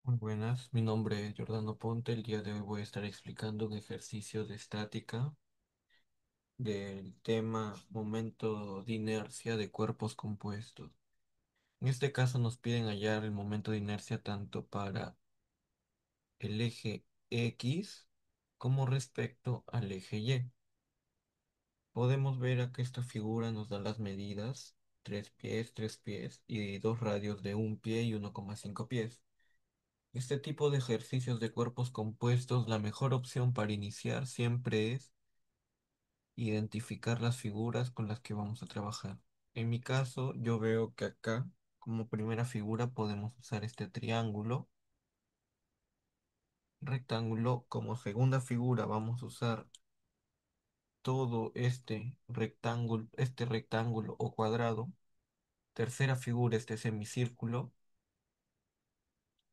Muy buenas, mi nombre es Jordano Ponte. El día de hoy voy a estar explicando un ejercicio de estática del tema momento de inercia de cuerpos compuestos. En este caso nos piden hallar el momento de inercia tanto para el eje X como respecto al eje Y. Podemos ver que esta figura nos da las medidas: 3 pies y dos radios de 1 pie y 1,5 pies. Este tipo de ejercicios de cuerpos compuestos, la mejor opción para iniciar siempre es identificar las figuras con las que vamos a trabajar. En mi caso, yo veo que acá, como primera figura, podemos usar este triángulo, rectángulo. Como segunda figura, vamos a usar todo este rectángulo o cuadrado. Tercera figura, este semicírculo.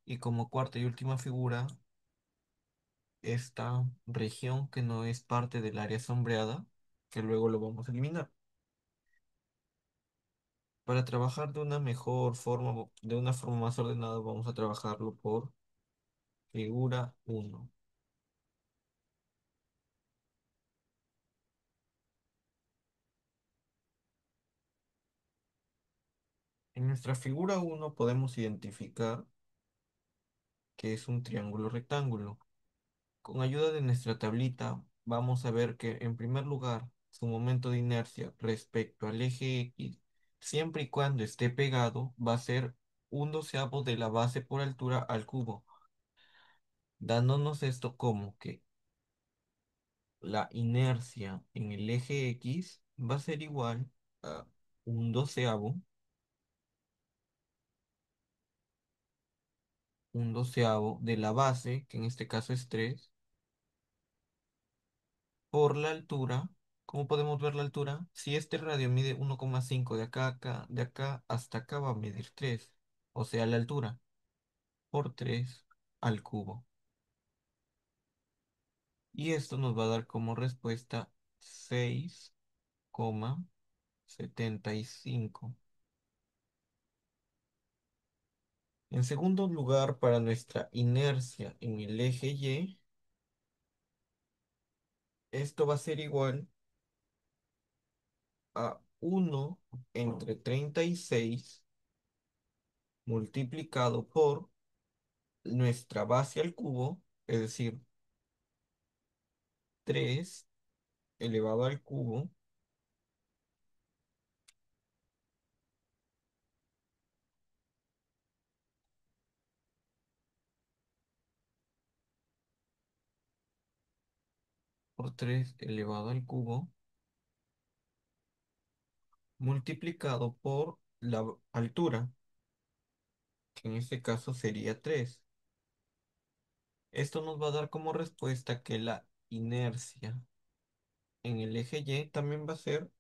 Y como cuarta y última figura, esta región que no es parte del área sombreada, que luego lo vamos a eliminar. Para trabajar de una mejor forma, de una forma más ordenada, vamos a trabajarlo por figura uno. En nuestra figura uno podemos identificar que es un triángulo rectángulo. Con ayuda de nuestra tablita, vamos a ver que en primer lugar, su momento de inercia respecto al eje X, siempre y cuando esté pegado, va a ser 1/12 de la base por altura al cubo, dándonos esto como que la inercia en el eje X va a ser igual a 1/12, 1/12 de la base, que en este caso es 3, por la altura. ¿Cómo podemos ver la altura? Si este radio mide 1,5 de acá a acá, de acá hasta acá va a medir 3, o sea, la altura por 3 al cubo. Y esto nos va a dar como respuesta 6,75. En segundo lugar, para nuestra inercia en el eje Y, esto va a ser igual a 1/36 multiplicado por nuestra base al cubo, es decir, 3 elevado al cubo, por 3 elevado al cubo, multiplicado por la altura, que en este caso sería 3. Esto nos va a dar como respuesta que la inercia en el eje Y también va a ser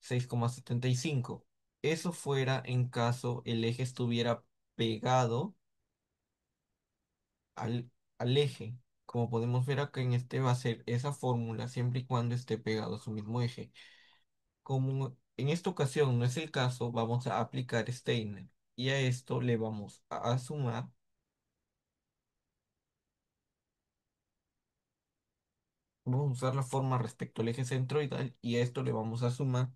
6,75. Eso fuera en caso el eje estuviera pegado al, al eje. Como podemos ver acá, en este va a ser esa fórmula siempre y cuando esté pegado a su mismo eje. Como en esta ocasión no es el caso, vamos a aplicar Steiner y a esto le vamos a sumar. Vamos a usar la forma respecto al eje centroidal y a esto le vamos a sumar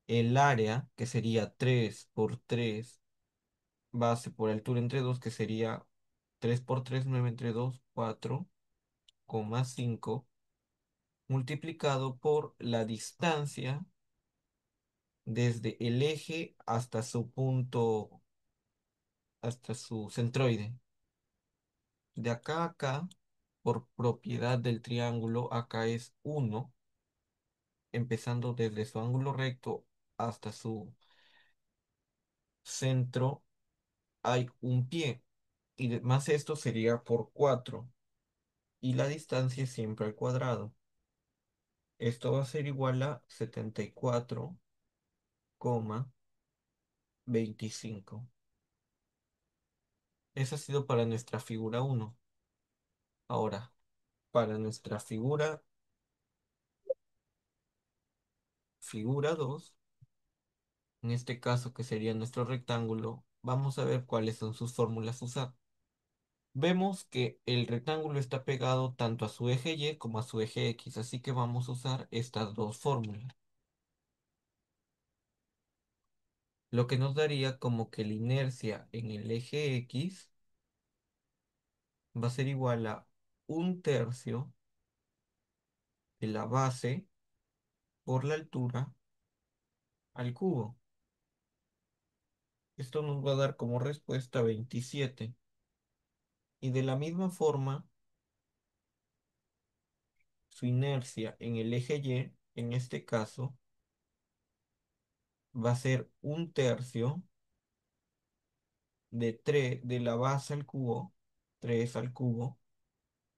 el área, que sería 3 por 3 base por altura entre 2, que sería 3 por 3 9 entre 2 4,5, multiplicado por la distancia desde el eje hasta su punto, hasta su centroide. De acá a acá, por propiedad del triángulo, acá es 1, empezando desde su ángulo recto hasta su centro hay 1 pie. Y más esto sería por 4. Y la distancia es siempre al cuadrado. Esto va a ser igual a 74,25. Esa ha sido para nuestra figura uno. Ahora, para nuestra figura 2, en este caso que sería nuestro rectángulo, vamos a ver cuáles son sus fórmulas a usar. Vemos que el rectángulo está pegado tanto a su eje Y como a su eje X, así que vamos a usar estas dos fórmulas, lo que nos daría como que la inercia en el eje X va a ser igual a un tercio de la base por la altura al cubo. Esto nos va a dar como respuesta 27. Y de la misma forma, su inercia en el eje Y, en este caso, va a ser un tercio de 3 de la base al cubo, 3 al cubo,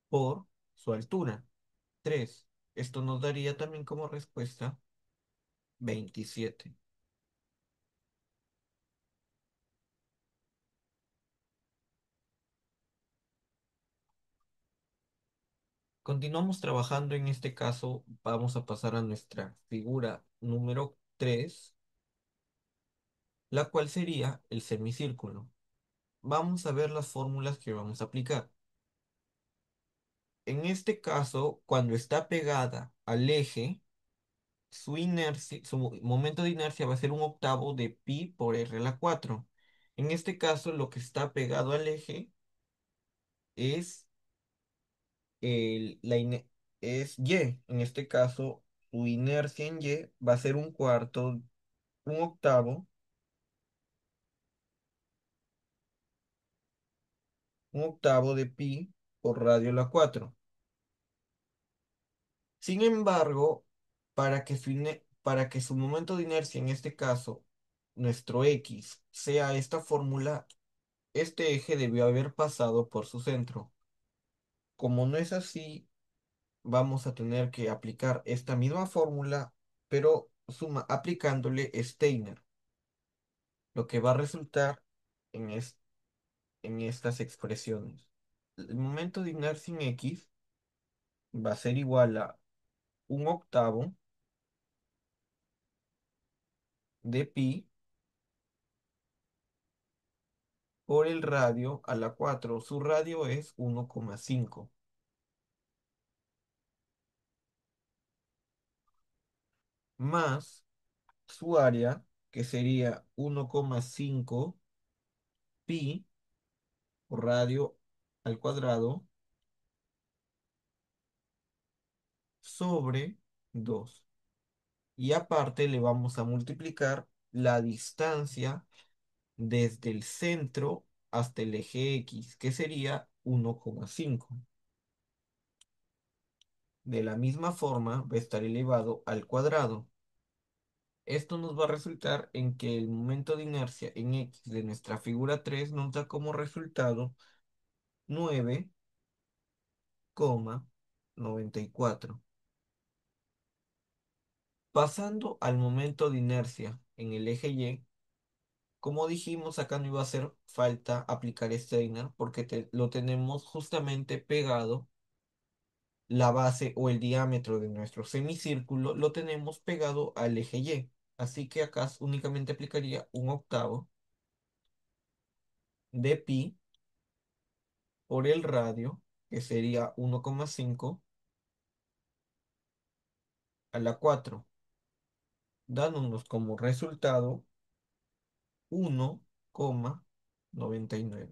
por su altura, 3. Esto nos daría también como respuesta 27. Continuamos trabajando en este caso, vamos a pasar a nuestra figura número 3, la cual sería el semicírculo. Vamos a ver las fórmulas que vamos a aplicar. En este caso, cuando está pegada al eje, su inercia, su momento de inercia va a ser un octavo de pi por r a la 4. En este caso, lo que está pegado al eje es, es y. En este caso, su inercia en y va a ser un octavo, un octavo de pi por radio a la 4. Sin embargo, para que su momento de inercia, en este caso, nuestro x, sea esta fórmula, este eje debió haber pasado por su centro. Como no es así, vamos a tener que aplicar esta misma fórmula, pero aplicándole Steiner, lo que va a resultar en, en estas expresiones. El momento de inercia en x va a ser igual a un octavo de pi por el radio a la 4. Su radio es 1,5 más su área, que sería 1,5 pi por radio al cuadrado sobre 2. Y aparte le vamos a multiplicar la distancia desde el centro hasta el eje X, que sería 1,5. De la misma forma va a estar elevado al cuadrado. Esto nos va a resultar en que el momento de inercia en X de nuestra figura 3 nos da como resultado 9,94. Pasando al momento de inercia en el eje Y, como dijimos, acá no iba a hacer falta aplicar Steiner porque lo tenemos justamente pegado, la base o el diámetro de nuestro semicírculo lo tenemos pegado al eje Y. Así que acá únicamente aplicaría un octavo de pi por el radio, que sería 1,5 a la 4, dándonos como resultado 1,99.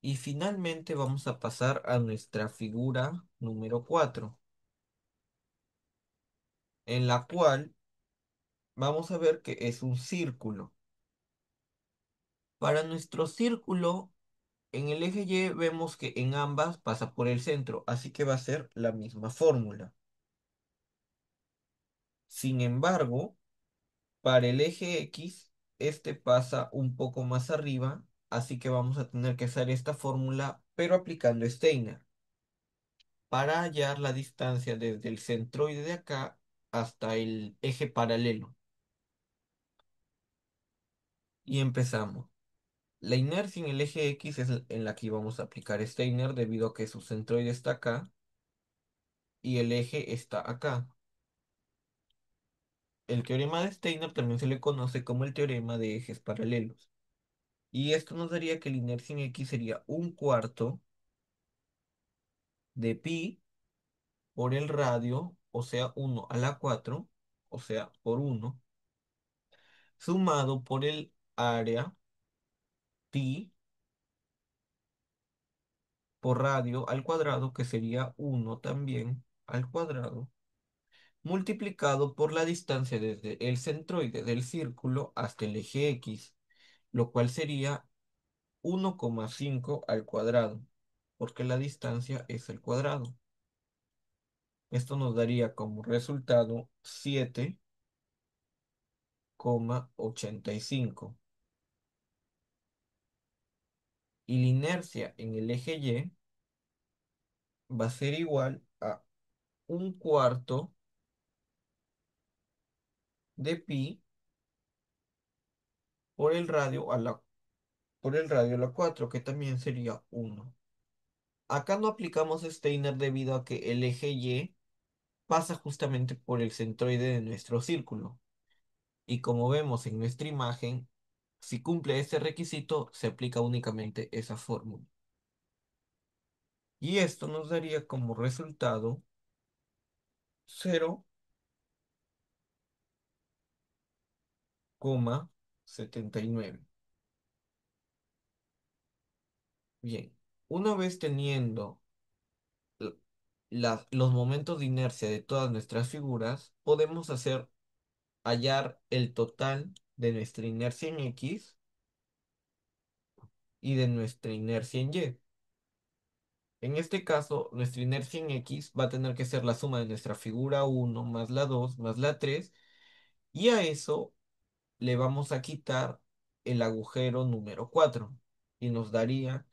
Y finalmente vamos a pasar a nuestra figura número 4, en la cual vamos a ver que es un círculo. Para nuestro círculo, en el eje Y vemos que en ambas pasa por el centro, así que va a ser la misma fórmula. Sin embargo, para el eje X, este pasa un poco más arriba, así que vamos a tener que hacer esta fórmula, pero aplicando Steiner, para hallar la distancia desde el centroide de acá hasta el eje paralelo. Y empezamos. La inercia en el eje X es en la que vamos a aplicar Steiner debido a que su centroide está acá y el eje está acá. El teorema de Steiner también se le conoce como el teorema de ejes paralelos. Y esto nos daría que la inercia en X sería un cuarto de pi por el radio, o sea, 1 a la 4, o sea, por 1, sumado por el área pi por radio al cuadrado, que sería 1 también al cuadrado, multiplicado por la distancia desde el centroide del círculo hasta el eje X, lo cual sería 1,5 al cuadrado, porque la distancia es el cuadrado. Esto nos daría como resultado 7,85. Y la inercia en el eje Y va a ser igual a un cuarto de pi por el radio a la 4, que también sería 1. Acá no aplicamos Steiner debido a que el eje Y pasa justamente por el centroide de nuestro círculo. Y como vemos en nuestra imagen, si cumple este requisito, se aplica únicamente esa fórmula. Y esto nos daría como resultado 0,79. Bien, una vez teniendo l- los momentos de inercia de todas nuestras figuras, podemos hallar el total de nuestra inercia en X y de nuestra inercia en Y. En este caso, nuestra inercia en X va a tener que ser la suma de nuestra figura 1 más la 2 más la 3, y a eso le vamos a quitar el agujero número 4 y nos daría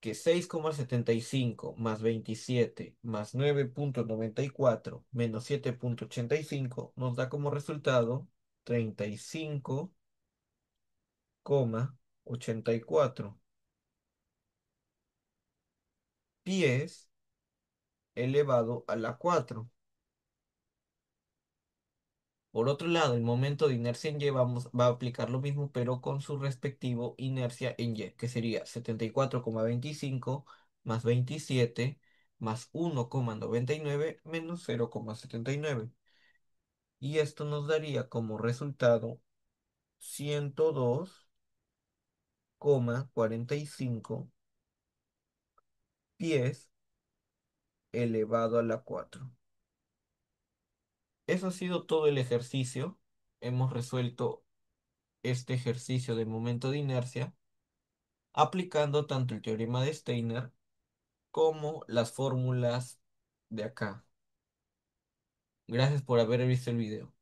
que 6,75 más 27 más 9,94 menos 7,85 nos da como resultado 35,84 pies elevado a la 4. Por otro lado, el momento de inercia en Y va a aplicar lo mismo, pero con su respectivo inercia en Y, que sería 74,25 más 27 más 1,99 menos 0,79. Y esto nos daría como resultado 102,45 pies elevado a la 4. Eso ha sido todo el ejercicio. Hemos resuelto este ejercicio de momento de inercia aplicando tanto el teorema de Steiner como las fórmulas de acá. Gracias por haber visto el video.